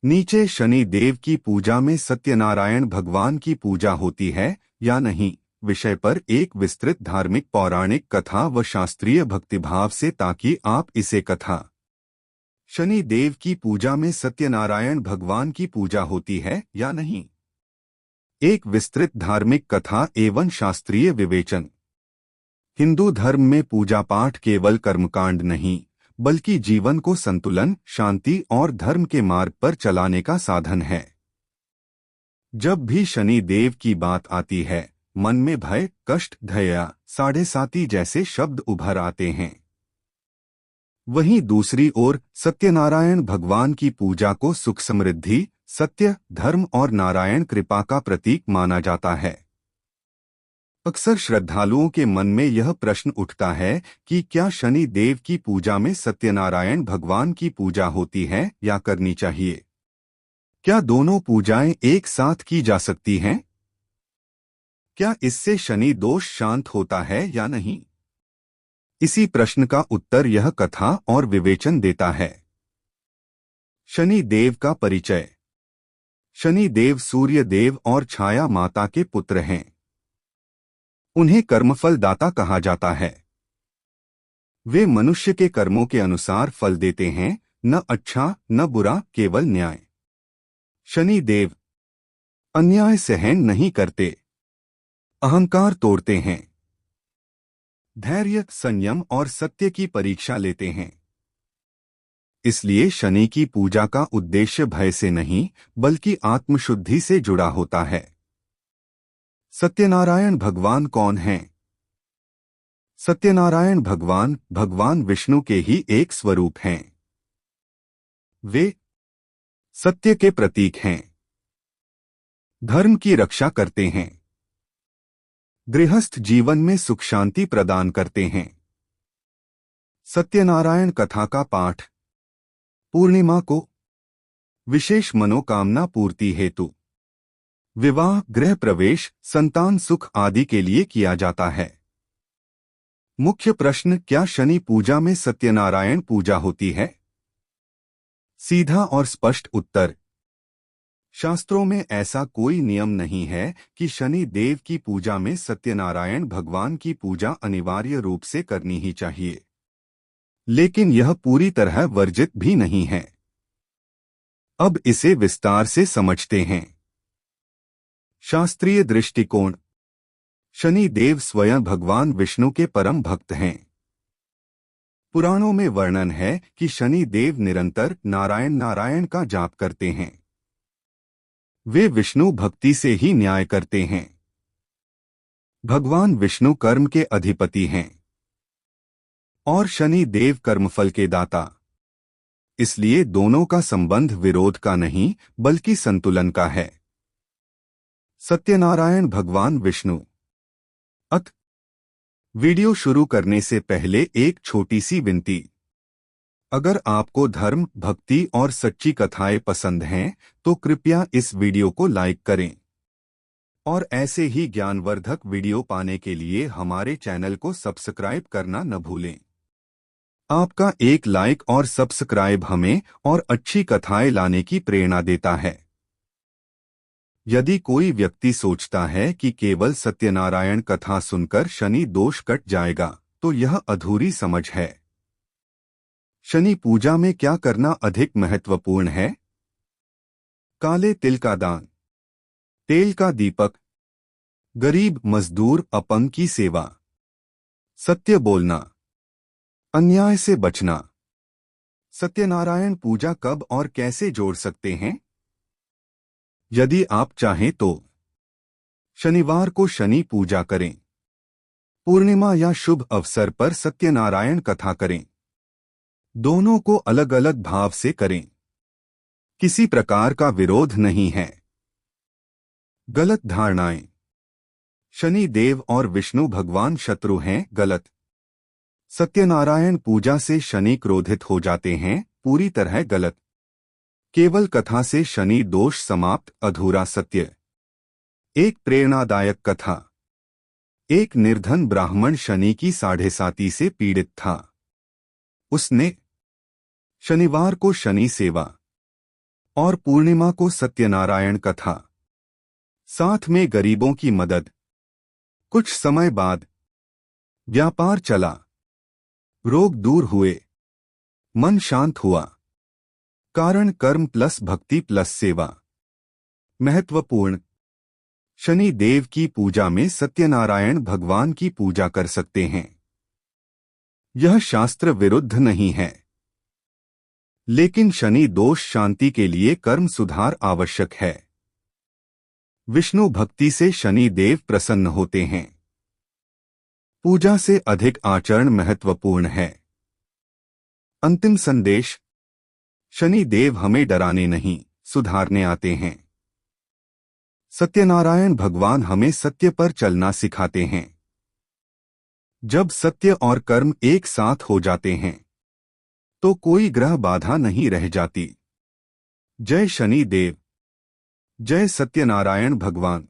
नीचे शनि देव की पूजा में सत्यनारायण भगवान की पूजा होती है या नहीं विषय पर एक विस्तृत धार्मिक पौराणिक कथा व शास्त्रीय भक्तिभाव से, ताकि आप इसे कथा। शनि देव की पूजा में सत्यनारायण भगवान की पूजा होती है या नहीं। एक विस्तृत धार्मिक कथा एवं शास्त्रीय विवेचन। हिंदू धर्म में पूजा पाठ केवल कर्मकांड नहीं, बल्कि जीवन को संतुलन, शांति और धर्म के मार्ग पर चलाने का साधन है। जब भी शनि देव की बात आती है, मन में भय, कष्ट, दया, साढ़े साती जैसे शब्द उभर आते हैं। वहीं दूसरी ओर सत्यनारायण भगवान की पूजा को सुख, समृद्धि, सत्य, धर्म और नारायण कृपा का प्रतीक माना जाता है। अक्सर श्रद्धालुओं के मन में यह प्रश्न उठता है कि क्या शनि देव की पूजा में सत्यनारायण भगवान की पूजा होती है या करनी चाहिए? क्या दोनों पूजाएं एक साथ की जा सकती हैं? क्या इससे शनि दोष शांत होता है या नहीं? इसी प्रश्न का उत्तर यह कथा और विवेचन देता है। शनि देव का परिचय। शनि देव सूर्य देव और छाया माता के पुत्र हैं। उन्हें कर्मफल दाता कहा जाता है। वे मनुष्य के कर्मों के अनुसार फल देते हैं, न अच्छा न बुरा, केवल न्याय। शनि देव अन्याय सहन नहीं करते, अहंकार तोड़ते हैं, धैर्य, संयम और सत्य की परीक्षा लेते हैं। इसलिए शनि की पूजा का उद्देश्य भय से नहीं, बल्कि आत्मशुद्धि से जुड़ा होता है। सत्यनारायण भगवान कौन हैं? सत्यनारायण भगवान भगवान विष्णु के ही एक स्वरूप हैं। वे सत्य के प्रतीक हैं, धर्म की रक्षा करते हैं, गृहस्थ जीवन में सुख शांति प्रदान करते हैं। सत्यनारायण कथा का पाठ पूर्णिमा को विशेष मनोकामना पूर्ति हेतु, विवाह, गृह प्रवेश, संतान सुख आदि के लिए किया जाता है। मुख्य प्रश्न, क्या शनि पूजा में सत्यनारायण पूजा होती है? सीधा और स्पष्ट उत्तर, शास्त्रों में ऐसा कोई नियम नहीं है कि शनि देव की पूजा में सत्यनारायण भगवान की पूजा अनिवार्य रूप से करनी ही चाहिए, लेकिन यह पूरी तरह वर्जित भी नहीं है। अब इसे विस्तार से समझते हैं। शास्त्रीय दृष्टिकोण। शनि देव स्वयं भगवान विष्णु के परम भक्त हैं। पुराणों में वर्णन है कि शनि देव निरंतर नारायण नारायण का जाप करते हैं। वे विष्णु भक्ति से ही न्याय करते हैं। भगवान विष्णु कर्म के अधिपति हैं और शनि देव कर्मफल के दाता। इसलिए दोनों का संबंध विरोध का नहीं, बल्कि संतुलन का है। सत्यनारायण भगवान विष्णु। वीडियो शुरू करने से पहले एक छोटी सी विनती। अगर आपको धर्म, भक्ति और सच्ची कथाएं पसंद हैं, तो कृपया इस वीडियो को लाइक करें और ऐसे ही ज्ञानवर्धक वीडियो पाने के लिए हमारे चैनल को सब्सक्राइब करना न भूलें। आपका एक लाइक और सब्सक्राइब हमें और अच्छी कथाएं लाने की प्रेरणा देता है। यदि कोई व्यक्ति सोचता है कि केवल सत्यनारायण कथा सुनकर शनि दोष कट जाएगा, तो यह अधूरी समझ है। शनि पूजा में क्या करना अधिक महत्वपूर्ण है? काले तिल का दान, तेल का दीपक, गरीब, मजदूर, अपंग की सेवा, सत्य बोलना, अन्याय से बचना। सत्यनारायण पूजा कब और कैसे जोड़ सकते हैं? यदि आप चाहें तो शनिवार को शनि पूजा करें, पूर्णिमा या शुभ अवसर पर सत्यनारायण कथा करें। दोनों को अलग अलग भाव से करें। किसी प्रकार का विरोध नहीं है। गलत धारणाएं। शनि देव और विष्णु भगवान शत्रु हैं, गलत। सत्यनारायण पूजा से शनि क्रोधित हो जाते हैं, पूरी तरह गलत। केवल कथा से शनि दोष समाप्त, अधूरा सत्य। एक प्रेरणादायक कथा। एक निर्धन ब्राह्मण शनि की साढ़े साती से पीड़ित था। उसने शनिवार को शनि सेवा और पूर्णिमा को सत्यनारायण कथा। साथ में गरीबों की मदद। कुछ समय बाद व्यापार चला, रोग दूर हुए, मन शांत हुआ। कारण कर्म प्लस भक्ति प्लस सेवा। महत्वपूर्ण। शनि देव की पूजा में सत्यनारायण भगवान की पूजा कर सकते हैं। यह शास्त्र विरुद्ध नहीं है, लेकिन शनि दोष शांति के लिए कर्म सुधार आवश्यक है। विष्णु भक्ति से शनि देव प्रसन्न होते हैं। पूजा से अधिक आचरण महत्वपूर्ण है। अंतिम संदेश। शनि देव हमें डराने नहीं, सुधारने आते हैं। सत्यनारायण भगवान हमें सत्य पर चलना सिखाते हैं। जब सत्य और कर्म एक साथ हो जाते हैं तो कोई ग्रह बाधा नहीं रह जाती। जय शनि देव। जय सत्यनारायण भगवान।